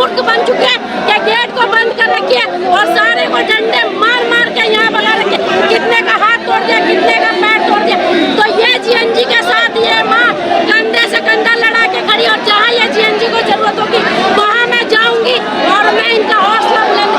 मूर्ख बन चुके हैं कि गेट को बंद कर रखिए और सारे को डंडे मार मार के यहाँ भगा रखे। कितने का हाथ तोड़ दिया, कितने का पैर तोड़ दिया। तो ये जीएनजी के साथ ये माँ कंधे से कंधा लड़ा के खड़ी, और जहाँ ये जीएनजी को जरूरत होगी वहाँ मैं जाऊंगी और मैं इनका हौसला बुलंद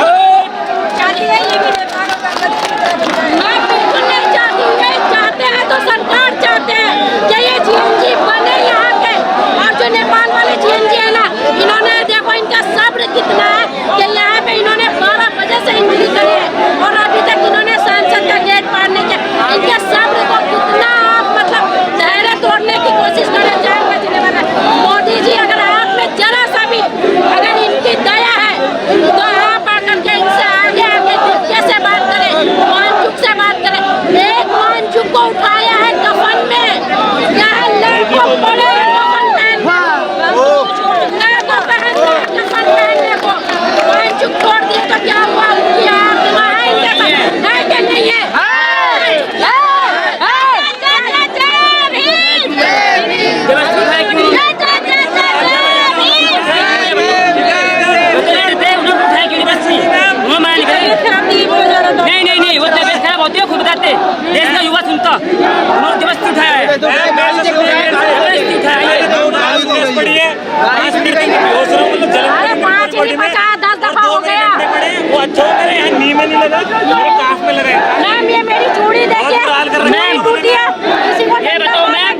मैं बिल्कुल नहीं चाहती हूँ। ये चाहते हैं तो सरकार चाहते हैं कि ये जीएनजी बने यहाँ पे। और जो नेपाल वाले जीएनजी है ना, इन्होंने देखो इनका सब्र कितना है कि यहाँ पे इन्होंने 12 बजे से एंट्री करी है और अभी तक इन्होंने सांसद का गेट पाड़ने के इनके सब्र को कितना आप मतलब धैर्य तोड़ने की कोशिश करें जाएंगे जिले वाले। मोदी जी अगर आप में जरा सा भी अगर इनकी दया है तो आप आकर के इनसे आगे आगे कैसे बात करें, मानचुक से बात करें। एक मानचुक को उठाया है कफन में, यहाँ लड़कों पड़े कफन पहनने को मानचुक छोड़ दिए तो क्या हुआ? उनकी आत्मा है कि नहीं है? नहीं वो तबियत खराब होती है, खुद बताते देश का युवा सुनता उन्होंने जबरदस्ती उठाया है। अरे 5 नहीं 50 10 दफा हो गया। वो अच्छा हो गया, नी में नहीं लगा, मेरे काफ में लगा। मैम ये मेरी चूड़ी देखिए, मैम टूटी है, किसी को ये बताओ मैम,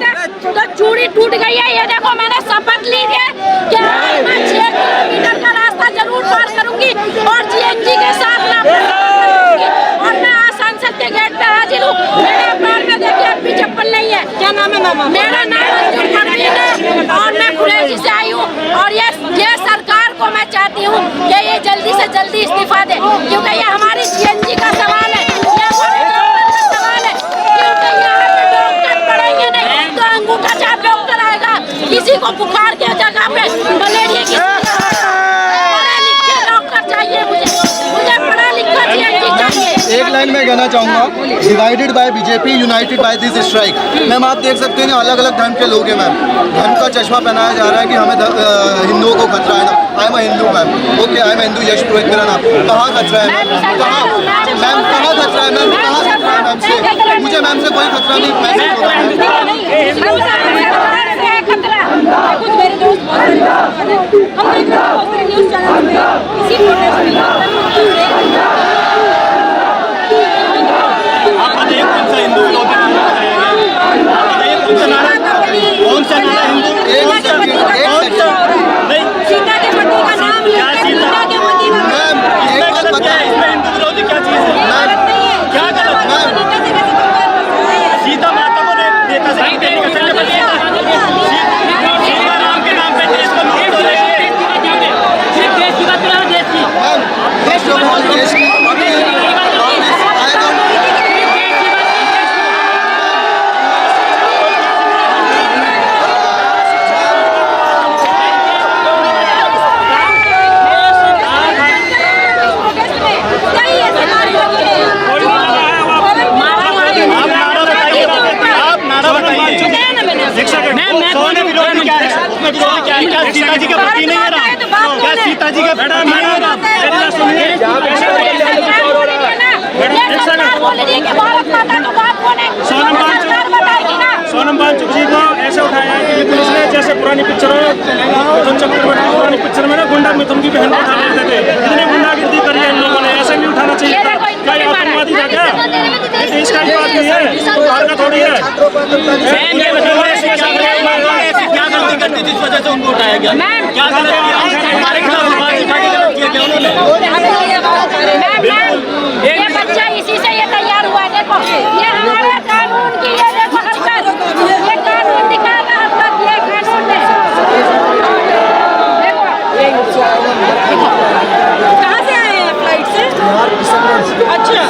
तो चूड़ी टूट गई है। ये देखो मैंने शपथ ली है कि आज मैं 6 किलोमीटर का रास्ता जरूर पार करूंगी और जीएनजी के साथ ना और मैं सांसद के गेट पे हाजिर हूँ। मेरे पैर में देखिए अभी चप्पल नहीं है। क्या नाम है मामा? मेरा नाम है और मैं कुरैशी से आई हूँ। और ये सरकार को मैं चाहती हूँ कि ये जल्दी से जल्दी इस्तीफा दे, क्योंकि ये हमारी जीएनजी का सवाल है, ये हमारे डॉक्टर का सवाल है। क्योंकि यहाँ पे डॉक्टर पढ़ेंगे नहीं तो अंगूठा छाप डॉक्टर आएगा। किसी को बुखार की जगह पे मलेरिया की पढ़ा लिखे डॉक्टर चाहिए, मुझे पढ़ा लिखा जीएनजी चाहिए। एक लाइन में कहना चाहूँगा, divided by BJP, united by this strike. Ma'am आप देख सकते हैं कि अलग अलग धर्म के लोग हैं मैम, धर्म का चश्मा पहनाया जा रहा है कि हमें हिंदुओं को खतरा है ना। I am Hindu ma'am, okay I am Hindu, Yash Purohit मेरा नाम। कहाँ खतरा है मैम? कहाँ मैम कहाँ खतरा है मैम? कहाँ खतरा है मैम से? मुझे मैम से कोई खतरा नहीं। कुछ मेरे दोस्त हम न्यूज़ चैनल कौन सा हिंदू कौन सा हिंदू नहीं, सीता के पति का नाम सीता के पति हिंदू विरोधी क्या चीज है? क्या गलत सीता माता को देता सीता राम के नाम पे देश को लूट हो रही है। सीता जी का पति नहीं है ना? क्या सीता जी का बेटा नहीं है ना? सोनम वांगचुक जी को ऐसे उठाया है कि पुलिस ने जैसे पुरानी पिक्चरों में पुरानी पिक्चर में ना गुंडा मिथुन की बहन को उठा लेते थे, इतनी गुंडागिर्दी करी है इन लोगों ने। ऐसे नहीं उठाना चाहिए था। क्या ये आतंकवादी था क्या? देश का बात नहीं है, बाहर का थोड़ी है। क्या गलती करती थी जिस वजह से उनको उठाया गया? क्या गलती हमारे खिलाफ आवाज उठाई गलती क्या उन्होंने? ये बच्चा इसी से ये तैयार हुआ। देखो ये हमारे कानून की ये देखो हरकत, ये कानून दिखाएगा हरकत, ये कानून है। देखो कहाँ से आए हैं? फ्लाइट से? अच्छा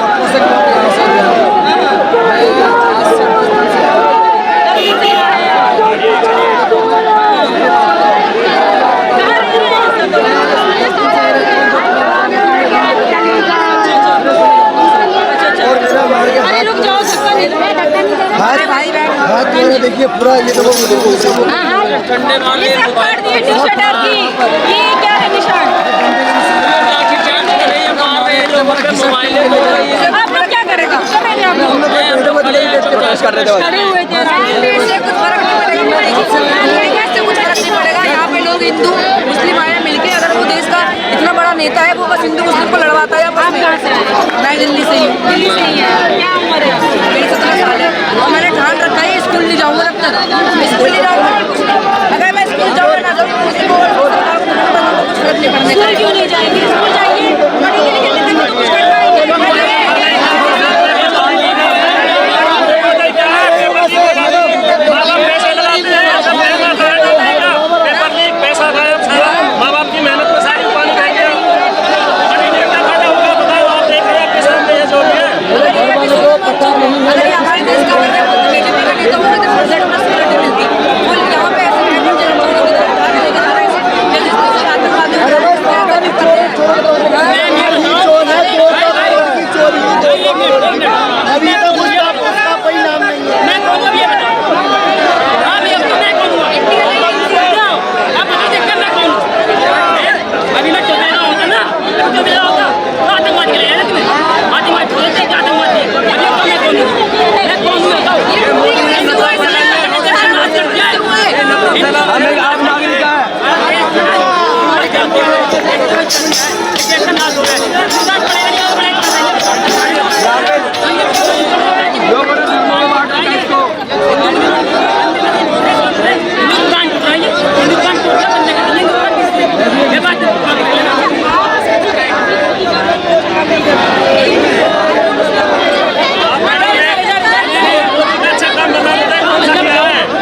देखिए पूरा ये ठंडे वाले टी-शर्ट की ये क्या है निशान? आप लोग क्या करेगा? खड़े हुए थे, इससे कुछ फर्क नहीं पड़ेगा, इससे कुछ फर्क नहीं पड़ेगा। यहाँ पे लोग हिंदू मुस्लिम आए मिलके, अगर वो देश का इतना बड़ा नेता है, वो बस हिंदू मुस्लिम को लड़वाता है। आप कहाँ से हैं? मैं दिल्ली से ही हूँ। दिल्ली से ही है। क्या उम्र है? मेरी 17 साल है और मैंने ठान रखा है स्कूल नहीं जाऊँगा तब तक। स्कूल नहीं जाऊँगा, अगर मैं स्कूल जाऊँगा ना जाऊँ, मुझे को सरकार को कुछ फर्क नहीं पड़ने का। स्कूल क्यों नहीं जाएंगे? स्कूल जाइए, पढ़ेंगे लिखेंगे तभी तो कुछ कर पाएंगे। पैसा गायब था, माँ बाप की मेहनत में सारी पानी बह गया। बड़ी नेता खड़ा होगा, बताओ आप देख रहे हैं आपके सामने ये जो भी है। अगर ये हमारे देश का बीजेपी का नेता होगा तो फुल सेट में सिक्योरिटी मिलती। फुल यहाँ पे ऐसे बैठे हैं जनता लोग इधर उठा के लेकर आ रहे हैं, जल्दी से आतंकवादी भी करते अभी तो उसका कोई नाम नहीं है। मैं कौन हूँ ये बताओ? हाँ मैं अब तो मैं कौन हूँ? आप बता देते मैं कौन हूँ? अभी मैं तो मेरा होता ना, तो मेरा होता आतंकवादी के लिए है ना तुम्हें? आतंकवादी बोलते हैं कि आतंकवादी है। अभी तो मैं कौन हूँ? मैं कौन हूँ बताओ? आप नागरिक है।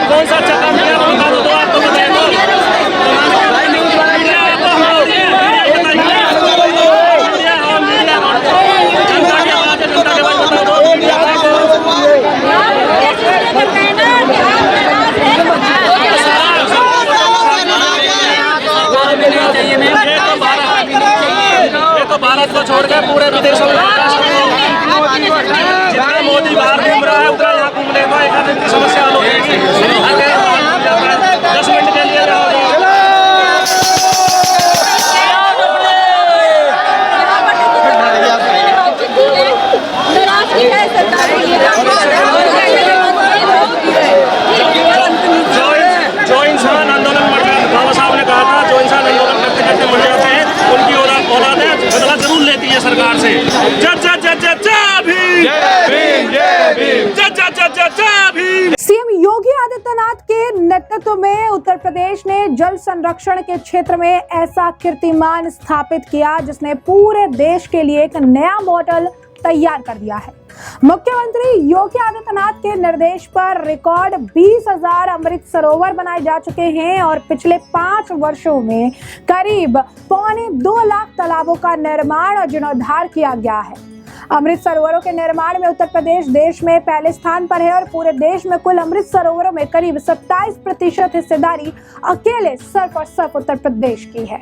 कौन सा अच्छा काम किया बता दो, आपको बताएं तो। ये तो भारत को छोड़ के पूरे विदेशों में जितना मोदी बाहर घूम रहा है उतना यहाँ घूम लेगा, एक दिन की समस्या हल हो जाएगी। 10 मिनट के लिए जो इंसान आंदोलन मर जाता, बाबा साहब ने कहा था जो इंसान आंदोलन करते करते मर जाते हैं उनकी औलादें बदला जरूर लेती है सरकार से। सीएम योगी आदित्यनाथ के नेतृत्व में उत्तर प्रदेश ने जल संरक्षण के क्षेत्र में ऐसा कीर्तिमान स्थापित किया जिसने पूरे देश के लिए एक नया मॉडल तैयार कर दिया है। मुख्यमंत्री योगी आदित्यनाथ के निर्देश पर रिकॉर्ड 20,000 अमृत सरोवर बनाए जा चुके हैं और पिछले 5 वर्षों में करीब 2.25 लाख तालाबों का निर्माण और जीर्णोद्धार किया गया है। अमृत सरोवरों के निर्माण में उत्तर प्रदेश देश में पहले स्थान पर है और पूरे देश में कुल अमृत सरोवरों में करीब 27% हिस्सेदारी अकेले सिर्फ और सिर्फ उत्तर प्रदेश की है।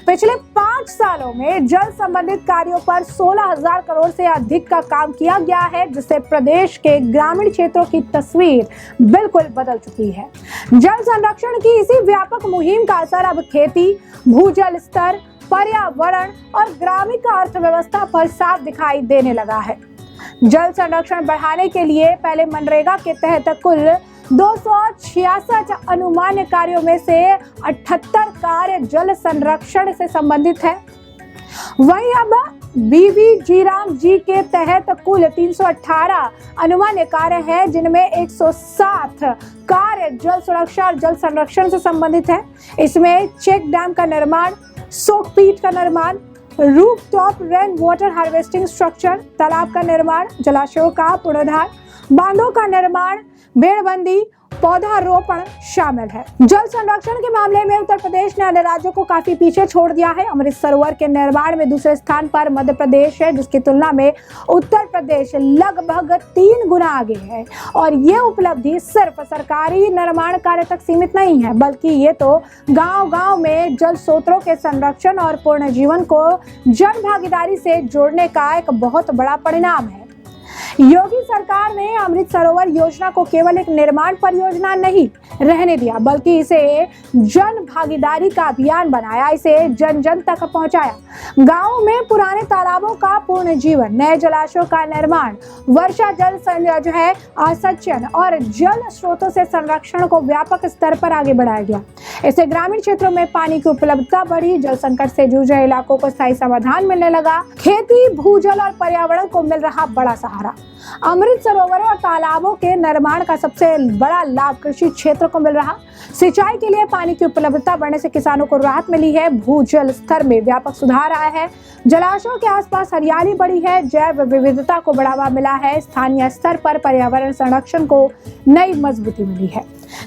पिछले 5 सालों में जल संबंधित कार्यों पर 16,000 करोड़ से अधिक का काम किया गया है, जिससे प्रदेश के ग्रामीण क्षेत्रों की तस्वीर बिल्कुल बदल चुकी है। जल संरक्षण की इसी व्यापक मुहिम का असर अब खेती, भूजल स्तर, पर्यावरण और ग्रामीण अर्थव्यवस्था पर साफ दिखाई देने लगा है। जल संरक्षण बढ़ाने के लिए पहले मनरेगा के तहत कुल 266 अनुमान्य कार्यों में से 78 कार्य जल संरक्षण से संबंधित है। वहीं अब बीबी राम जी के तहत कुल 318 अनुमान्य कार्य है, जिनमें 107 कार्य जल सुरक्षा और जल संरक्षण से संबंधित है। इसमें चेक डैम का निर्माण, सोकपीट का निर्माण, rooftop rain water harvesting structure, तालाब का निर्माण, जलाशयों का पुनरुद्धार, बांधों का निर्माण, बेड़बंदी, पौधारोपण शामिल है। जल संरक्षण के मामले में उत्तर प्रदेश ने अन्य राज्यों को काफी पीछे छोड़ दिया है। अमृत सरोवर के निर्माण में दूसरे स्थान पर मध्य प्रदेश है, जिसकी तुलना में उत्तर प्रदेश लगभग 3 गुना आगे है। और ये उपलब्धि सिर्फ सरकारी निर्माण कार्य तक सीमित नहीं है, बल्कि ये तो गांव-गांव में जल स्रोतों के संरक्षण और पूर्ण जीवन को जन भागीदारी से जोड़ने का एक बहुत बड़ा परिणाम है। योगी सरकार ने अमृत सरोवर योजना को केवल एक निर्माण परियोजना नहीं रहने दिया, बल्कि इसे जन भागीदारी का अभियान बनाया, इसे जन जन तक पहुंचाया। गांवों में पुराने तालाबों का पूर्ण जीवन, नए जलाशयों का निर्माण, वर्षा जल जो है असंचयन और जल स्रोतों से संरक्षण को व्यापक स्तर पर आगे बढ़ाया गया। इससे ग्रामीण क्षेत्रों में पानी की उपलब्धता बढ़ी, जल संकट से जूझ रहे इलाकों को स्थायी समाधान मिलने लगा, खेती, भूजल और पर्यावरण को मिल रहा बड़ा सहारा। अमृत सरोवरों और तालाबों के निर्माण का सबसे बड़ा लाभ कृषि क्षेत्र को मिल रहा। सिंचाई के लिए पानी की उपलब्धता बढ़ने से किसानों को राहत मिली है, भूजल स्तर में व्यापक सुधार आया है, जलाशयों के आसपास हरियाली बढ़ी है, जैव विविधता को बढ़ावा मिला है, स्थानीय स्तर पर पर्यावरण संरक्षण को नई मजबूती मिली है,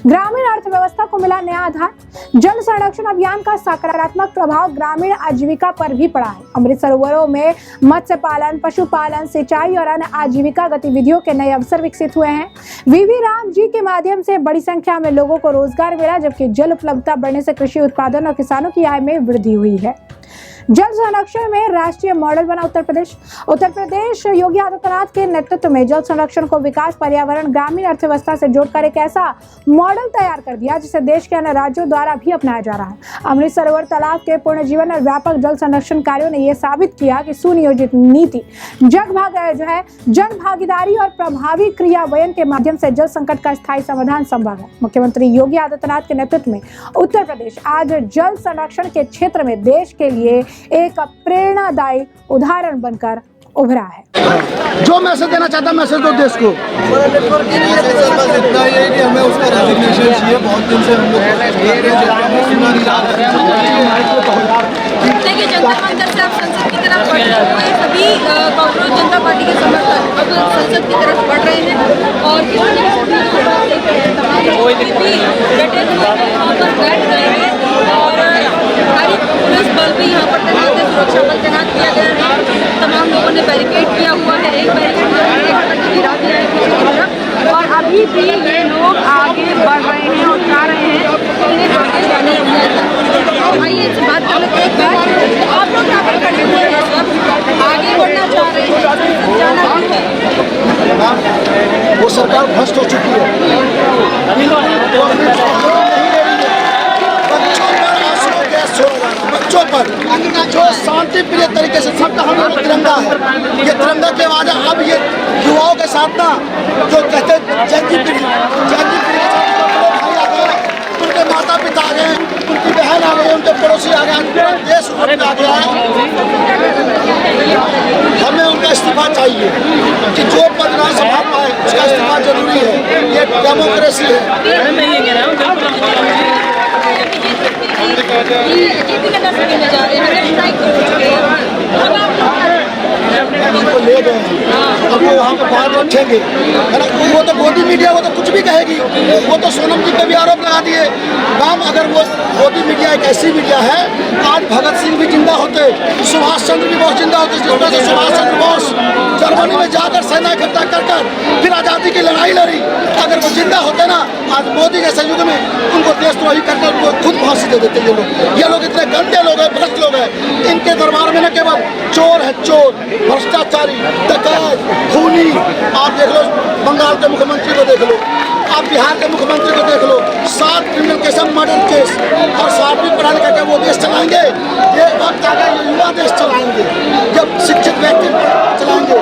ग्रामीण अर्थव्यवस्था को मिला नया आधार। जल संरक्षण अभियान का सकारात्मक प्रभाव ग्रामीण आजीविका पर भी पड़ा है। अमृत सरोवरों में मत्स्य पालन, पशुपालन, सिंचाई और अन्य आजीविका गतिविधियों के नए अवसर विकसित हुए हैं। वीवी राम जी के माध्यम से बड़ी संख्या में लोगों को रोजगार मिला, जबकि जल उपलब्धता बढ़ने से कृषि उत्पादन और किसानों की आय में वृद्धि हुई है। जल संरक्षण में राष्ट्रीय मॉडल बना उत्तर प्रदेश योगी आदित्यनाथ के नेतृत्व में जल संरक्षण को विकास, पर्यावरण, ग्रामीण अर्थव्यवस्था से जोड़कर एक ऐसा मॉडल तैयार कर दिया जिसे देश के अन्य राज्यों द्वारा भी अपनाया जा रहा है। अमृत सरोवर तालाब के पूर्ण जीवन और व्यापक जल संरक्षण कार्यों ने यह साबित किया कि सुनियोजित नीति, जन भागीदारी और प्रभावी क्रियान्वयन के माध्यम से जल संकट का स्थायी समाधान संभव है। मुख्यमंत्री योगी आदित्यनाथ के नेतृत्व में उत्तर प्रदेश आज जल संरक्षण के क्षेत्र में देश के लिए एक प्रेरणादायी उदाहरण बनकर उभरा है। जो मैसेज देना चाहता मैसेज दो देश को। बस इतना ही है कि हमें उसका रेजिग्नेशन चाहिए। बहुत दिन से हम लोग सुना नहीं रहा है। देखिए, जंतर मंतर से आप संसद की तरफ बढ़ रहे हुए सभी कांग्रेस जनता पार्टी के समर्थक अब संसद की तरफ बढ़ रहे हैं और डटे हुए वहाँ पर बैठ गए हैं और भारी पुलिस बल भी यहाँ पर तैनात है, सुरक्षा बल तैनात किया गया है। तमाम लोगों ने बैरिकेड किया हुआ है, एक बैरिकेड गिरा दिया है पीछे की तरफ और अभी भी ये लोग आगे बढ़ रहे हैं और जा रहे हैं इन्हें आगे जाने की। आइए इनसे बात कर लेते हैं। आप लोग यहाँ पर खड़े हुए हैं, सब आगे बढ़ना चाह रहे हैं, जाना भी है। वो सरकार भ्रष्ट हो चुकी है। बच्चों पर जो शांति प्रिय तरीके से सबका हम लोग तिरंगा है, ये तिरंगा की आवाज़ है। अब ये युवाओं के साथ ना जो कहते हैं जंगी पीढ़ी के साथ भाई आ गए, उनके माता पिता आ गए, उनकी बहन आ गई, उनके पड़ोसी आ गए, पूरा देश आ गया है। हमें उनका इस्तीफा चाहिए कि जो पद ना संभाल पाए उसका इस्तीफा जरूरी है। ये डेमोक्रेसी है। उनको ले गए हैं, अब वो वहाँ पर बात रखेंगे, है ना। वो तो मोदी मीडिया वो तो कुछ भी कहेगी, वो तो सोनम जी पे भी आरोप लगा दिए। मैम, अगर वो मोदी मीडिया एक ऐसी मीडिया है, आज भगत सिंह भी जिंदा होते, सुभाष चंद्र भी बहुत जिंदा होते, जिस वजह से सुभाष चंद्र बोस जर्मनी में जाकर सेना इकट्ठा कर फिर आज़ादी की लड़ाई लड़ी। अगर वो जिंदा होते ना, आज मोदी के सहयोग में उनको देशद्रोही करके उनको खुद फांसी दे देते। ये लोग इतने गंदे लोग हैं, भ्रष्ट लोग हैं। इनके दरबार में न केवल चोर है, चोर, भ्रष्टाचारी, डकैत, खूनी। आप देख लो बंगाल के मुख्यमंत्री को देख लो, आप बिहार के मुख्यमंत्री को देख लो, 7 क्रिमिनल केस, मर्डर केस, और 7वीं पढ़ा लिखा के वो देश चलाएंगे। ये वक्त आ गया, ये युवा देश चलाएंगे, जब शिक्षित व्यक्ति चलाएंगे।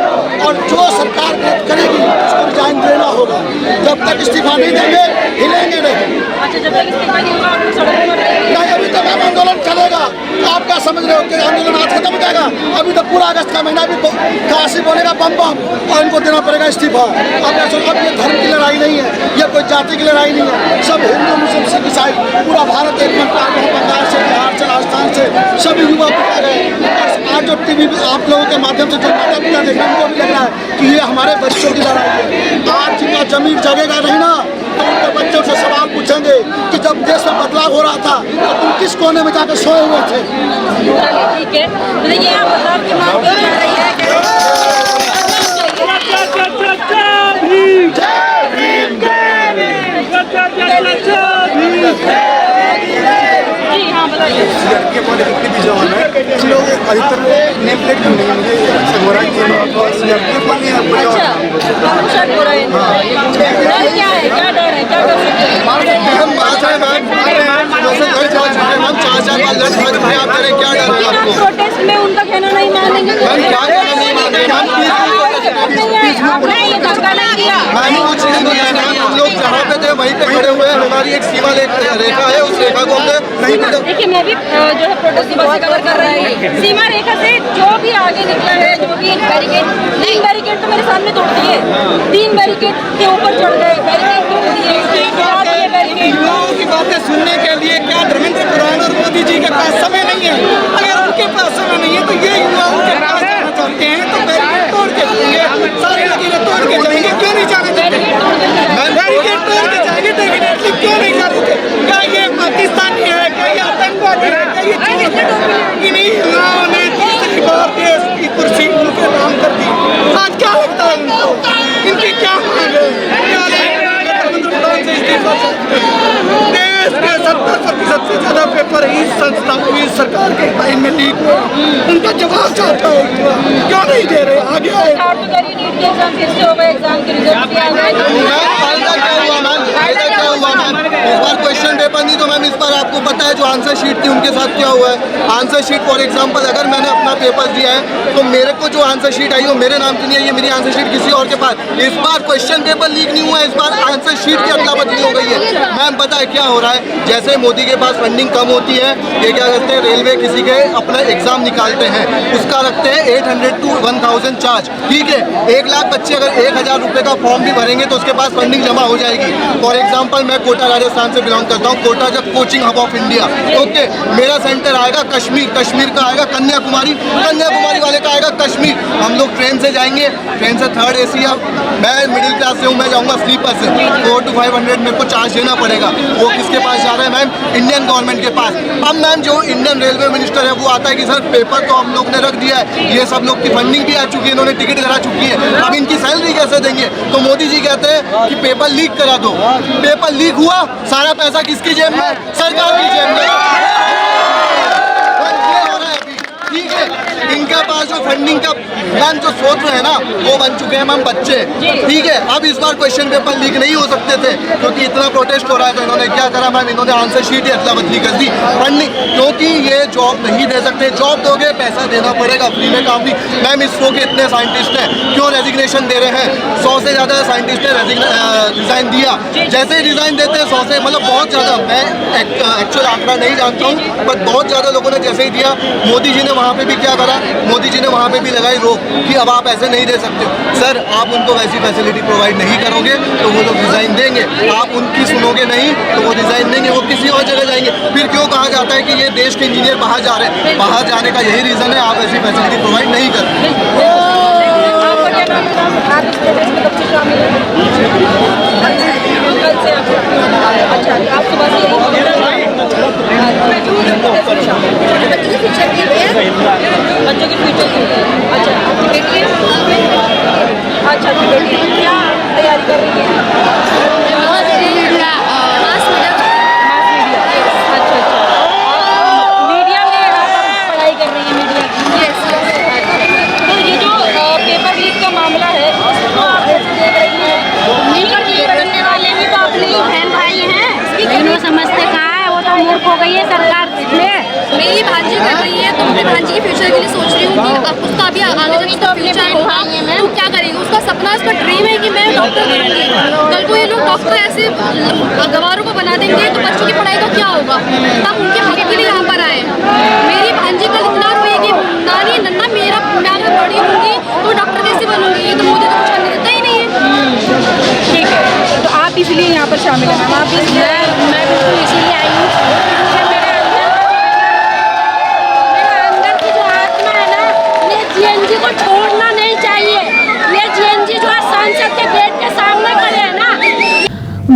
और जो सरकार करेगी उसको रिजाइन देना होगा। जब तक इस्तीफा नहीं देंगे हिलेंगे नहीं। अच्छा, जब तक इस्तीफा नहीं होगा आप सड़क पर रहेंगे? नहीं, अभी तक आंदोलन चलेगा। आप क्या समझ रहे हो कि आंदोलन आज खत्म हो जाएगा? अभी तो पूरा अगस्त का महीना भी काशी बोलेगा बम बम और इनको देना पड़ेगा इस्तीफा। अब ये धर्म की लड़ाई नहीं है, ये कोई जाति की लड़ाई नहीं है। सब हिंदू, मुस्लिम, सिख, ईसाई, पूरा भारत एक मंत्र है। बंगाल से, बिहार से, राजस्थान से सभी युवा आ गए। आज जो टीवी आप लोगों के माध्यम से जो माता पिता देख रहे हैं, उनको भी लग रहा है कि ये हमारे बच्चों की लड़ाई है। आज जिनका जमीन जगेगा नहीं ना, तो उनके बच्चों से सवाल पूछेंगे कि जब देश में बदलाव हो रहा था तो तुम किस कोने में जाकर सोए हुए थे। ठीक है, देखिए यहाँ बदलाव की मांग की जा रही है। जी हाँ, बताइए। हम लोग अधिकतर नेम प्लेट क्यों नहीं मुझे हो रहा है कि अच्छा आपको शक हो रहा है डर क्या है, क्या डर है, क्या कर सकते हैं? हम बात है मैम, जैसे घर चला चुके हैं मैम, 4 बार लड़ चुके हैं, आप करें क्या डर है लेकिन आप आपको? प्रोटेस्ट में उनका कहना नहीं मानेंगे तो मैम क्या कहना नहीं मानेंगे मैम, आपने ये धक्का नहीं दिया। मैंने कुछ नहीं किया है मैम, हम लोग जहाँ पे थे वहीं पे खड़े हुए हैं, हमारी एक सीमा रेखा है, उस रेखा को हमने नहीं पीछे। देखिए मैं भी जो है प्रोटेस्ट की बात कवर कर रही हूँ। सीमा रेखा से जो भी आगे निकला है, जो भी बैरिकेड, 3 बैरिकेड तो मेरे सामने तोड़ दिए, 3 बैरिकेड के ऊपर चढ़ गए, बैरिकेड तोड़ दिए, उसके बाद ये बैरिकेड। युवाओं की बातें सुनने के लिए क्या धर्मेंद्र प्रधान और मोदी जी के पास समय नहीं है? अगर उनके पास समय नहीं है तो ये युवाओं के पास जाना चाहते हैं तो बैरिकेड तोड़ के जाएंगे, सारी लकीरें तोड़ के जाएंगे, क्यों नहीं जाने देते? बैरिकेड तोड़ के जाएंगे डेफिनेटली, क्यों नहीं जाने देते? क्या ये पाकिस्तानी है, क्या ये आतंकवादी है, क्या ये चीज है? इन्हीं युवाओं ने तीसरी बार देश की कुर्सी उनके नाम कर दी। आज क्या लगता है उनको? इनकी क्या मांग है? क्या धर्मेंद्र प्रधान से इस्तीफा चाहिए? देश के 70% से ज्यादा पेपर इस संस्था इस सरकार के टाइम में लीक हुआ, उनका जवाब चाहता है क्यों नहीं दे रहे? आगे आए आप तो कह रही नीट के एग्जाम फिर से हो गए, एग्जाम के रिजल्ट भी आ गए। मैम फायदा क्या हुआ मैम, फायदा क्या हुआ मैम? इस बार क्वेश्चन पेपर नहीं तो मैम इस बार आपको पता है जो आंसर शीट थी उनके साथ क्या हुआ है? आंसर शीट फॉर एग्जांपल अगर मैंने अपना पेपर दिया है तो मेरे को जो आंसर शीट आई वो मेरे नाम की नहीं आई है, मेरी आंसर शीट किसी और के पास। इस बार क्वेश्चन पेपर लीक नहीं हुआ है, इस बार आंसर शीट की अदला बदली हो गई है। मैम पता है क्या हो रहा है? जैसे मोदी के पास फंडिंग कम होती है, ये क्या करते हैं, रेलवे किसी के अपना एग्जाम निकालते हैं, उसका रखते हैं 800 to 1000 चार्ज, ठीक है। 1 लाख बच्चे अगर 1000 रुपये का फॉर्म भी भरेंगे तो उसके पास फंडिंग जमा हो जाएगी। फॉर एग्जाम्पल मैं कोटा राजस्थान से बिलोंग करता हूँ, कोटा जब coaching hub of India, okay, मेरा सेंटर आएगा कश्मीर, कश्मीर का आएगा कन्याकुमारी, कन्याकुमारी वाले का आएगा कश्मीर। हम लोग ट्रेन से जाएंगे, ट्रेन से 3rd AC, मैं मिडिल क्लास से हूँ, मैं जाऊँगा स्लीपर से, 400 to 500 मेरे को चार्ज देना पड़ेगा। वो किसके पास जा रहा है मैम? इंडियन गवर्नमेंट के पास। अब मैम जो इंडियन रेलवे मिनिस्टर है वो आता है कि सर पेपर तो हम लोग ने रख दिया है, ये सब लोग की फंडिंग भी आ चुकी है, इन्होंने टिकट करा चुकी है, अब इनकी सैलरी कैसे देंगे? तो मोदी जी कहते हैं कि पेपर लीक करा दो। पेपर लीक हुआ, सारा पैसा किसकी जेब में? सरकार की जेब में। ये हो रहा है अभी, ठीक है। इनके पास जो फंडिंग का मैम जो स्रोत है ना वो बन चुके हैं मैम बच्चे, ठीक है। अब इस बार क्वेश्चन पेपर लीक नहीं हो सकते थे क्योंकि इतना प्रोटेस्ट हो रहा है, तो इन्होंने क्या करा मैम, इन्होंने आंसर शीट ही अदला बदली कर दी फंडिंग, क्योंकि ये जॉब नहीं दे सकते। जॉब दोगे पैसा देना पड़ेगा, फ्री में काम नहीं। मैम इसरो के इतने साइंटिस्ट हैं, क्यों रेजिग्नेशन दे रहे हैं? 100 से ज़्यादा साइंटिस्ट ने रिजाइन दिया, जैसे ही रिजाइन देते हैं 100 से मतलब बहुत ज़्यादा, मैं एक्चुअल आंकड़ा नहीं जानता हूँ बट बहुत ज़्यादा लोगों ने जैसे ही दिया। मोदी जी ने वहाँ पे भी क्या करा, मोदी जी ने वहाँ पे भी लगाई रोक कि अब आप ऐसे नहीं दे सकते। सर आप उनको वैसी फैसिलिटी प्रोवाइड नहीं करोगे तो वो लोग रिजाइन देंगे, आप उनकी सुनोगे नहीं तो वो रिजाइन देंगे, वो किसी और जगह जाएंगे। फिर क्यों कहा जाता है कि ये देश के इंजीनियर बाहर जा रहे हैं? बाहर जाने का यही रीज़न है, आप ऐसी फैसिलिटी प्रोवाइड नहीं कर रहे। आपका क्या नाम है? आप इस प्रोटेस्ट में कब से शामिल हैं? कल से अच्छा, आप सुबह से यही बच्चों के फ्यूचर के लिए। अच्छा आपकी बेटी है? अच्छा आपकी बेटी क्या तैयारी कर रही है? अच्छा अच्छा, मीडिया में आप पढ़ाई कर रही है, मीडिया की। तो ये जो पेपर लीक का मामला है उसको आप कैसे देख रही हैं? पेपर लीक करने वाले भी तो अपने ही बहन भाई हैं, लेकिन वो समझते कहाँ है, वो तो मूर्ख हो गई है सरकार में। मेरी भांजी कर रही है तो मैं भांजी के फ्यूचर के लिए सोच रही हूँ कि उसका अभी आगे जब इसका फ्यूचर होगा तो क्या करेंगे? उसका सपना, उसका ड्रीम है कि मैं डॉक्टर बनूंगी। कल को ये लोग डॉक्टर ऐसे गवारों को बना देंगे तो बच्चों की पढ़ाई का क्या होगा? तब उनके हक के लिए यहाँ पर आए। मेरी भांजी कल इतना रोएगी, नानी नन्ना मेरा मैं अगर बड़ी होंगी तो डॉक्टर कैसे बनूंगी? ये तो मोदी तो कुछ करने देता ही नहीं है। ठीक है, तो आप इसलिए यहाँ पर शामिल हैं मैम? आप मैं बिल्कुल इसीलिए आई हूँ क्योंकि मेरे अंदर की जो आत्मा है ना, ये GNG को छोड़ना नहीं चाहिए। ये GNG जो है संसद के गेट के सामने खड़े हैं ना।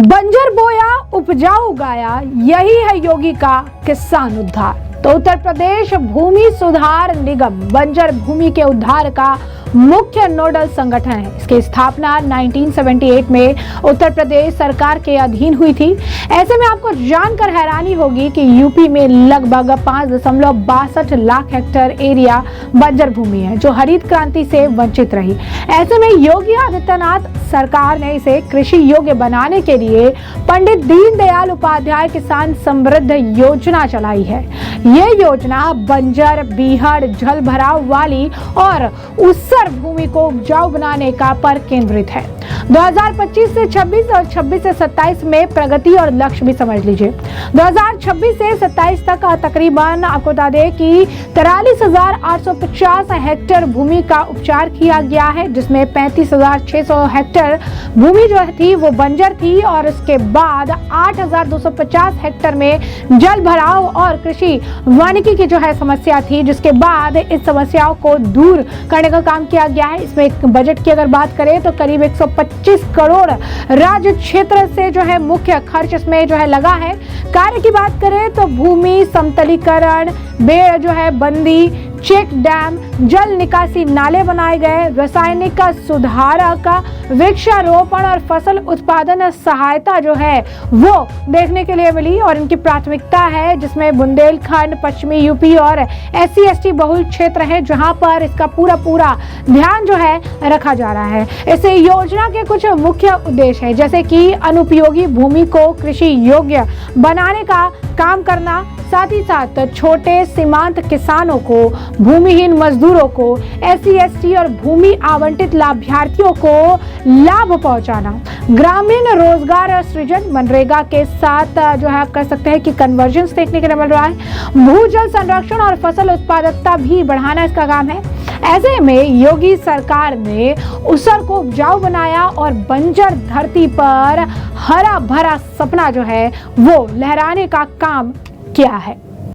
बंजर बोया उपजाऊ उगाया, यही है योगी का किसान उद्धार। तो उत्तर प्रदेश भूमि सुधार निगम बंजर भूमि के उद्धार का मुख्य नोडल संगठन है। इसकी स्थापना 1978 में उत्तर प्रदेश सरकार के अधीन हुई थी। ऐसे में आपको जानकर हैरानी होगी कि यूपी में लगभग 5.62 लाख हेक्टेयर एरिया बंजर भूमि है जो हरित क्रांति से वंचित रही। ऐसे में योगी आदित्यनाथ सरकार ने इसे कृषि योग्य बनाने के लिए पंडित दीनदयाल उपाध्याय किसान समृद्ध योजना चलाई है। ये योजना बंजर, बीहड़, जल भराव वाली और ऊसर भूमि को उपजाऊ बनाने का पर केंद्रित है। 2025 से 26 और 26 से 27 में प्रगति और लक्ष्य भी समझ लीजिए। 2026 से 27 तक तकरीबन आपको बता दें कि 43,850 हेक्टेयर भूमि का उपचार किया गया है, जिसमें 35,600 हेक्टेयर भूमि जो थी वो बंजर थी और उसके बाद 8,250 हेक्टेयर में जल भराव और कृषि वानिकी की जो है समस्या थी, जिसके बाद इस समस्याओं को दूर करने का काम किया गया है। इसमें बजट की अगर बात करें तो करीब 125 करोड़ राज्य क्षेत्र से जो है मुख्य खर्च इसमें जो है लगा है। कार्य की बात करें तो भूमि समतलीकरण, जो है बंदी, चेक डैम, जल निकासी नाले बनाए गए, रासायनिक सुधारक, वृक्षारोपण और फसल उत्पादन सहायता जो है वो देखने के लिए मिली। और इनकी प्राथमिकता है जिसमें बुंदेलखंड, पश्चिमी यूपी और SC/ST बहुल क्षेत्र है जहां पर इसका पूरा ध्यान जो है रखा जा रहा है। इस योजना के कुछ मुख्य उद्देश्य है जैसे कि अनुपयोगी भूमि को कृषि योग्य बनाने का काम करना, साथ ही साथ छोटे सीमांत किसानों को, भूमिहीन मजदूरों को, SC/ST और भूमि आवंटित लाभार्थियों को लाभ पहुंचाना, ग्रामीण रोजगार सृजन, मनरेगा के साथ जो है कर सकते हैं कि कन्वर्जेंस देखने के लिए मिल रहा है, भूजल संरक्षण और फसल उत्पादकता भी बढ़ाना इसका काम है। ऐसे में योगी सरकार ने ऊसर को उपजाऊ बनाया और बंजर धरती पर हरा भरा सपना जो है वो लहराने का काम किया है।